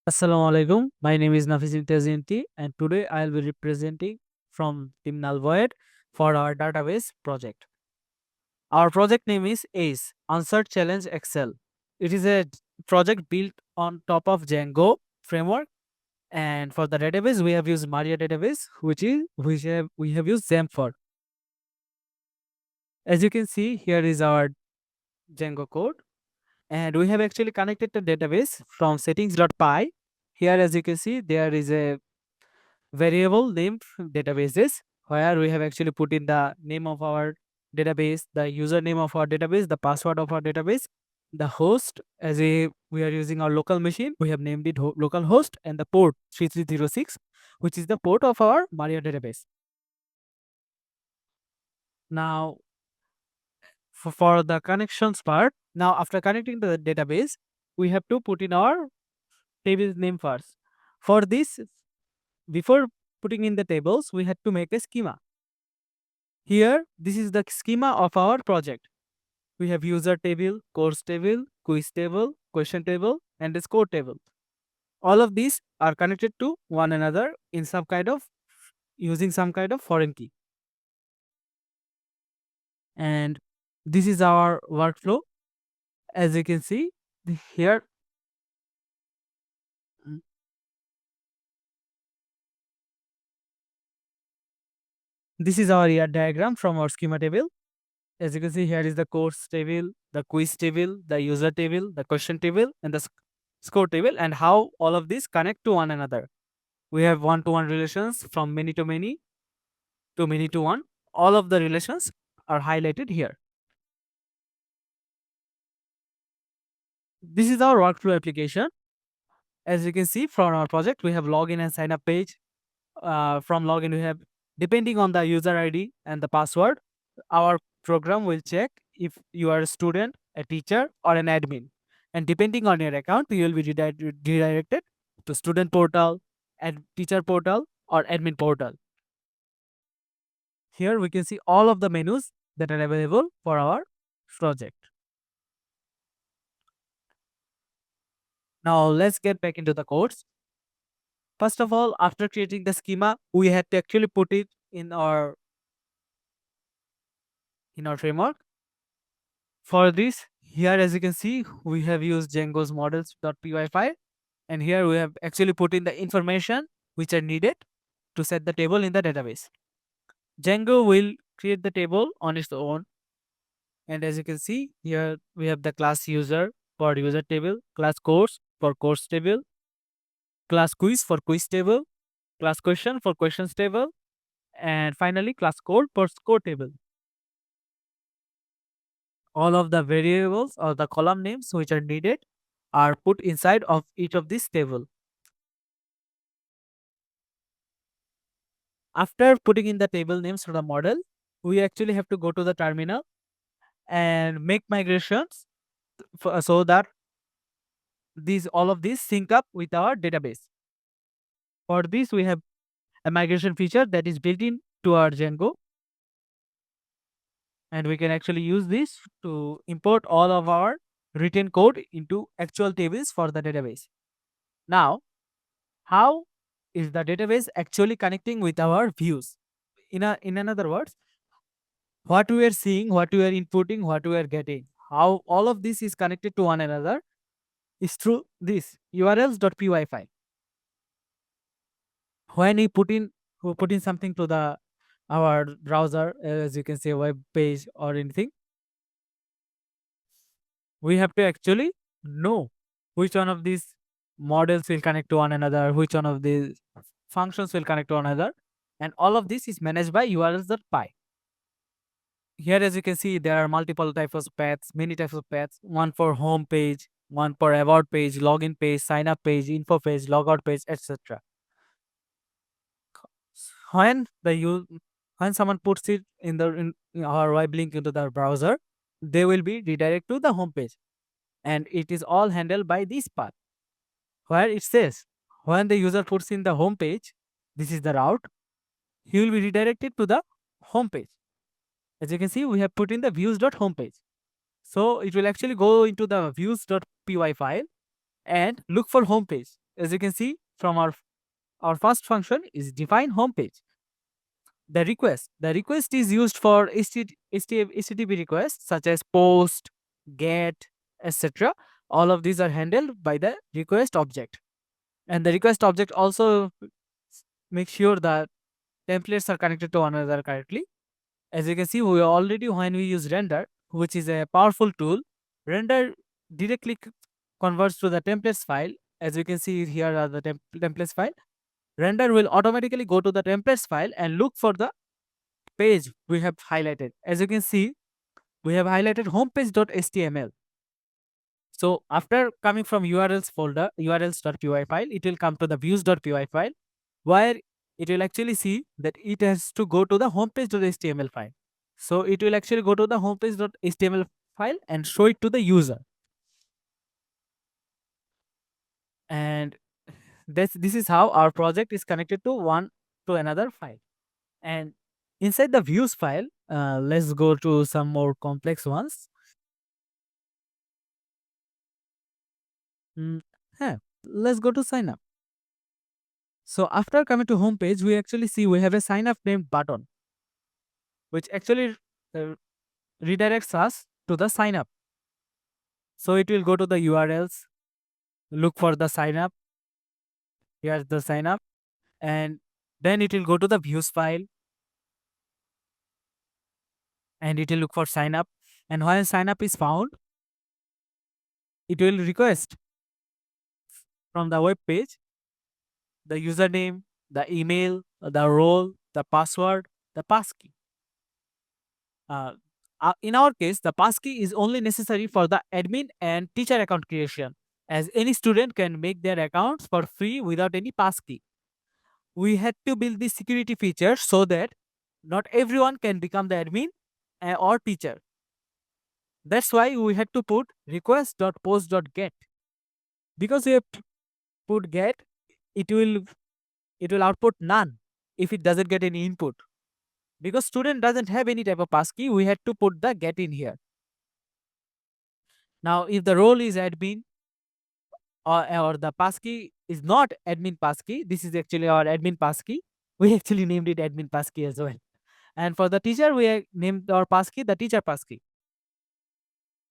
Assalamu alaikum. My name is Nafis Imtiazinti and today I'll be representing from Team Nalvoid for our database project. Our project name is ACE, Answer Challenge Excel. It is a project built on top of Django framework, and for the database we have used Maria database we have used XAMPP for. As you can see, here is our Django code, and we have actually connected the database from settings.py. Here, as you can see, there is a variable named databases, where we have actually put in the name of our database, the username of our database, the password of our database, the host. As we are using our local machine, we have named it local host, and the port 3306, which is the port of our Maria database. Now, for the connections part, now after connecting to the database, we have to put in our table name first. For this, before putting in the tables, we had to make a schema. Here, this is the schema of our project. We have user table, course table, quiz table, question table, and a score table. All of these are connected to one another in some kind of using some kind of foreign key. And this is our workflow. As you can see here, mm, this is our ER diagram from our schema table. As you can see, here is the course table, the quiz table, the user table, the question table, and the score table, and how all of these connect to one another. We have one-to-one relations from many to many to many to one. All of the relations are highlighted here. This is our workflow application. As you can see from our project, we have login and sign up page. From login, we have, depending on the user ID and the password, our program will check if you are a student, a teacher, or an admin. And depending on your account, you will be redirected to student portal, and teacher portal, or admin portal. Here we can see all of the menus that are available for our project. Now let's get back into the codes. First of all, after creating the schema, we had to actually put it in our framework. For this, here as you can see, we have used Django's models.py file, and here we have actually put in the information which are needed to set the table in the database. Django will create the table on its own, and as you can see here, we have the class user for user table, class course for course table, class quiz for quiz table, class question for questions table, and finally class code for score table. All of the variables or the column names which are needed are put inside of each of these table. After putting in the table names for the model, we actually have to go to the terminal and make migrations so that these all of these sync up with our database. For this, we have a migration feature that is built in to our Django, and we can actually use this to import all of our written code into actual tables for the database. Now, how is the database actually connecting with our views? In another words, what we are seeing, what we are inputting, what we are getting, how all of this is connected to one another is through this urls.py file. When we put in something to the our browser, as you can say web page or anything, we have to actually know which one of these models will connect to one another, which one of these functions will connect to one another, and all of this is managed by urls.py. Here, as you can see, there are multiple types of paths, many types of paths. One for home page, one for about page, login page, sign up page, info page, logout page, etc. When the when someone puts it in our web link into the browser, they will be redirected to the home page, and it is all handled by this path. Where it says when the user puts in the home page, this is the route. He will be redirected to the home page. As you can see, we have put in the views.homepage. So it will actually go into the views.py file and look for home page. as you can see from our first function is define homepage. The request is used for HTTP requests such as post, get, etc. All of these are handled by the request object, and the request object also makes sure that templates are connected to one another correctly. As you can see, we already, when we use render, which is a powerful tool, render directly converts to the templates file. As you can see, here are the templates file. Render will automatically go to the templates file and look for the page we have highlighted. As you can see, we have highlighted homepage.html. So after coming from URLs folder, urls.py file, it will come to the views.py file, where it will actually see that it has to go to the homepage.html file. So it will actually go to the homepage.html file and show it to the user. And this is how our project is connected to one to another file. And inside the views file, let's go to some more complex ones. Mm, yeah, let's go to sign up. So after coming to home page, we actually see we have a sign up named button, which actually uh, redirects us to the sign up. So it will go to the URLs, look for the sign up. Here's the sign up, and then it will go to the views file and it will look for sign up. And while sign up is found, it will request from the web page the username, the email, the role, the password, the passkey. Uh, in our case, the passkey is only necessary for the admin and teacher account creation, as any student can make their accounts for free without any passkey. We had to build this security feature so that not everyone can become the admin or teacher. That's why we had to put request.post.get. Because we have put get, it will it will output none if it doesn't get any input. Because student doesn't have any type of passkey, we had to put the get in here. Now, if the role is admin or the passkey is not admin passkey, this is actually our admin passkey. We actually named it admin passkey as well. And for the teacher, we named our passkey the teacher passkey.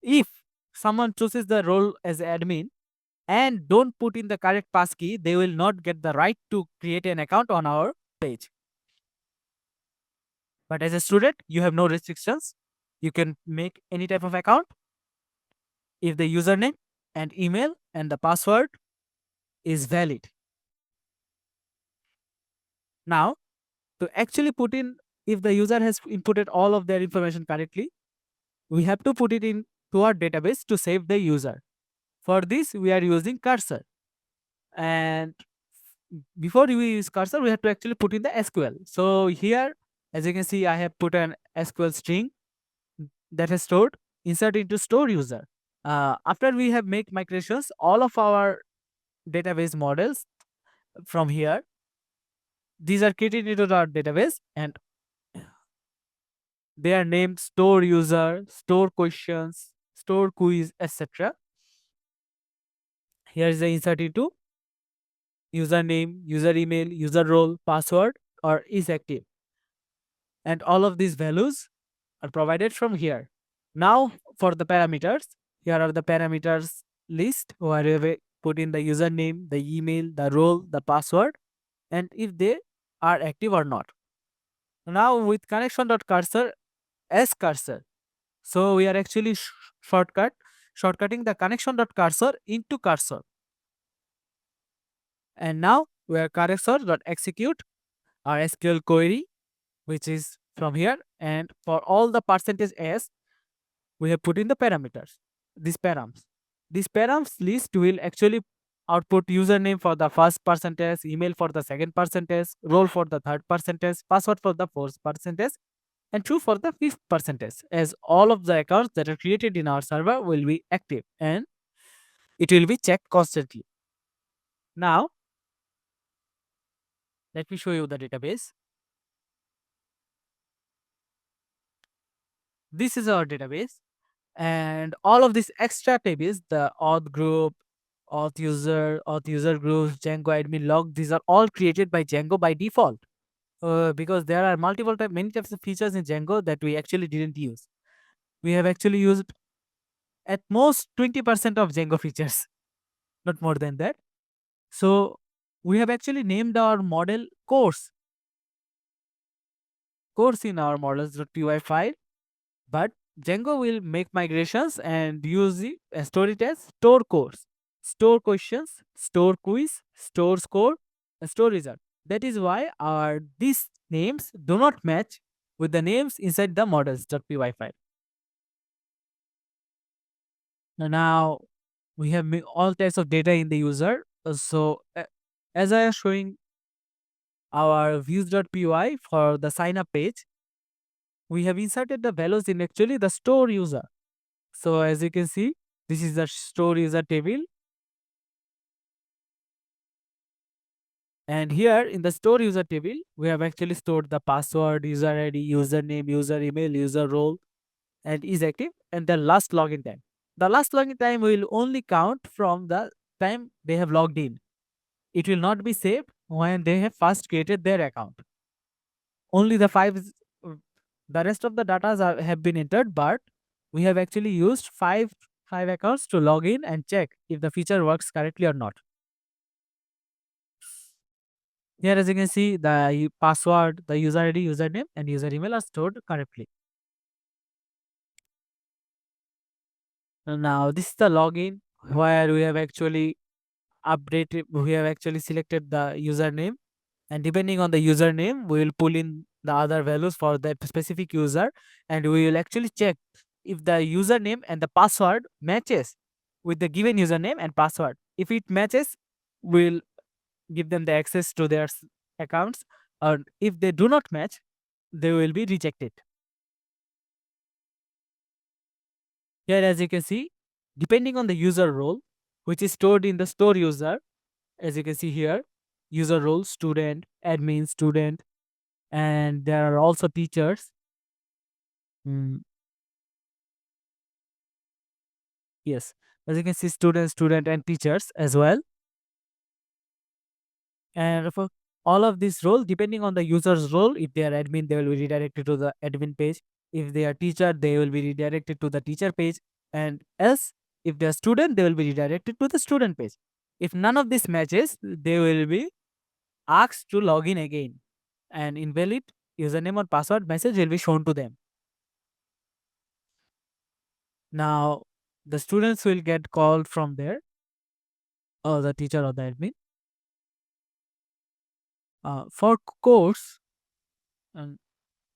If someone chooses the role as admin and don't put in the correct passkey, they will not get the right to create an account on our page. But as a student, you have no restrictions. You can make any type of account if the username and email and the password is valid. Now, to actually put in, if the user has inputted all of their information correctly, we have to put it in to our database to save the user. For this, we are using cursor. And before we use cursor, we have to actually put in the SQL. So here, as you can see, I have put an SQL string that is stored, insert into store user. After we have made migrations, all of our database models from here, these are created into our database and they are named store user, store questions, store quiz, etc. Here is the insert into username, user email, user role, password, or is active. And all of these values are provided from here. Now for the parameters, here are the parameters list where we put in the username, the email, the role, the password, and if they are active or not. Now with connection.cursor as cursor. So we are actually shortcutting the connection.cursor into cursor. And now we are cursor.execute our SQL query, which is from here. And for all the percentage s, we have put in the parameters, these params. This params list will actually output username for the first percentage, email for the second percentage, role for the third percentage, password for the fourth percentage, and true for the fifth percentage, as all of the accounts that are created in our server will be active and it will be checked constantly. Now, let me show you the database. This is our database, and all of these extra tables, the auth group, auth user groups, Django admin log. These are all created by Django by default. Because there are many types of features in Django that we actually didn't use. We have actually used at most 20% of Django features, not more than that. So we have actually named our model course in our models.py file, but Django will make migrations and use it and store it as store course, store questions, store quiz, store score, and store result. That is why our these names do not match with the names inside the models.py file. Now we have all types of data in the user. As I am showing our views.py for the sign up page, we have inserted the values in actually the store user. So as you can see, this is the store user table. And here in the store user table, we have actually stored the password, user ID, username, user email, user role, and is active, and the last login time. The last login time will only count from the time they have logged in. It will not be saved when they have first created their account. Only the rest of the data have been entered, but we have actually used five accounts to log in and check if the feature works correctly or not. Here, as you can see, the password, the user ID, username, and user email are stored correctly. Now, this is the login where we have actually we have actually selected the username, and depending on the username, we will pull in the other values for that specific user, and we will actually check if the username and the password matches with the given username and password. If it matches, we'll give them the access to their accounts, or if they do not match, they will be rejected. Here, as you can see, depending on the user role, which is stored in the store user, as you can see here, user role, student, admin, student, and there are also teachers. Mm, yes, as you can see, student, and teachers as well. And for all of this role, depending on the user's role, if they are admin, they will be redirected to the admin page. If they are teacher, they will be redirected to the teacher page. And else, if they are student, they will be redirected to the student page. If none of this matches, they will be asked to log in again. An invalid username or password message will be shown to them. Now, the students will get called from there, or the teacher or the admin. For course, and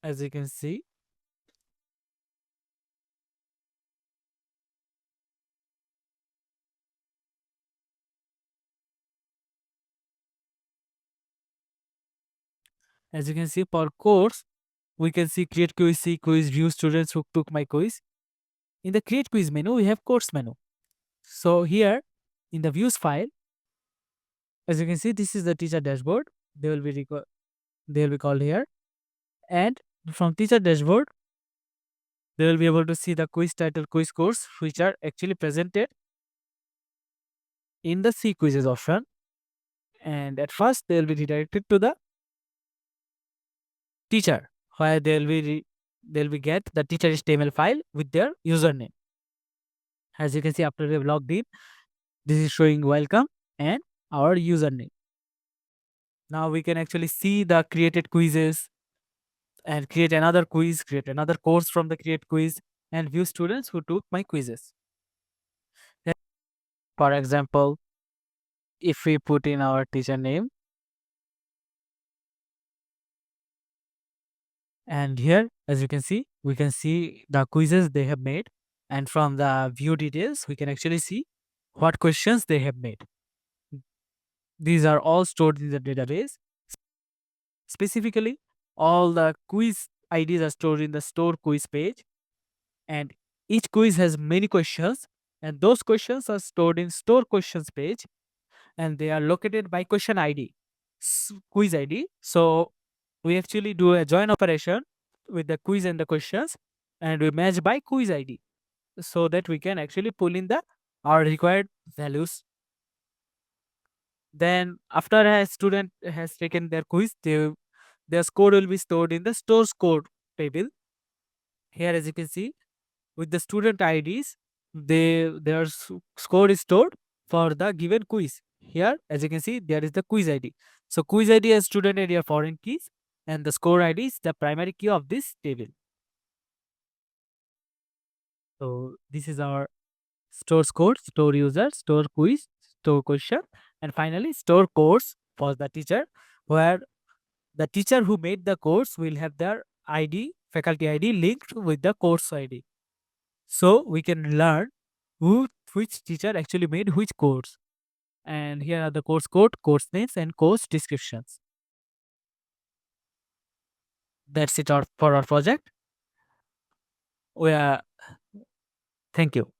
as you can see, for course, we can see create quiz, see quiz, view students who took my quiz. In the create quiz menu, we have course menu. So here in the views file, as you can see, this is the teacher dashboard. They will be they will be called here, and from teacher dashboard, they will be able to see the quiz title, quiz course, which are actually presented in the see quizzes option. And at first, they will be redirected to the teacher, where they'll be get the teacher HTML file with their username. As you can see, after they've logged in, this is showing welcome and our username. Now we can actually see the created quizzes and create another quiz, create another course from the create quiz, and view students who took my quizzes. Then, for example, if we put in our teacher name, and here, as you can see, we can see the quizzes they have made, and from the view details, we can actually see what questions they have made. These are all stored in the database. Specifically, all the quiz IDs are stored in the store quiz page, and each quiz has many questions, and those questions are stored in store questions page, and they are located by question ID, quiz ID. So we actually do a join operation with the quiz and the questions, and we match by quiz ID, so that we can actually pull in the our required values Then after a student has taken their quiz, their score will be stored in the store score table. Here, as you can see, with the student IDs, score is stored for the given quiz. Here, as you can see, there is the quiz ID. So quiz ID and student ID are foreign keys, and the score ID is the primary key of this table. So this is our store score, store user, store quiz, store question, and finally store course for the teacher, where the teacher who made the course will have their ID, faculty ID linked with the course ID. So we can learn which teacher actually made which course. And here are the course code, course names, and course descriptions. That's it for our project. We are, thank you.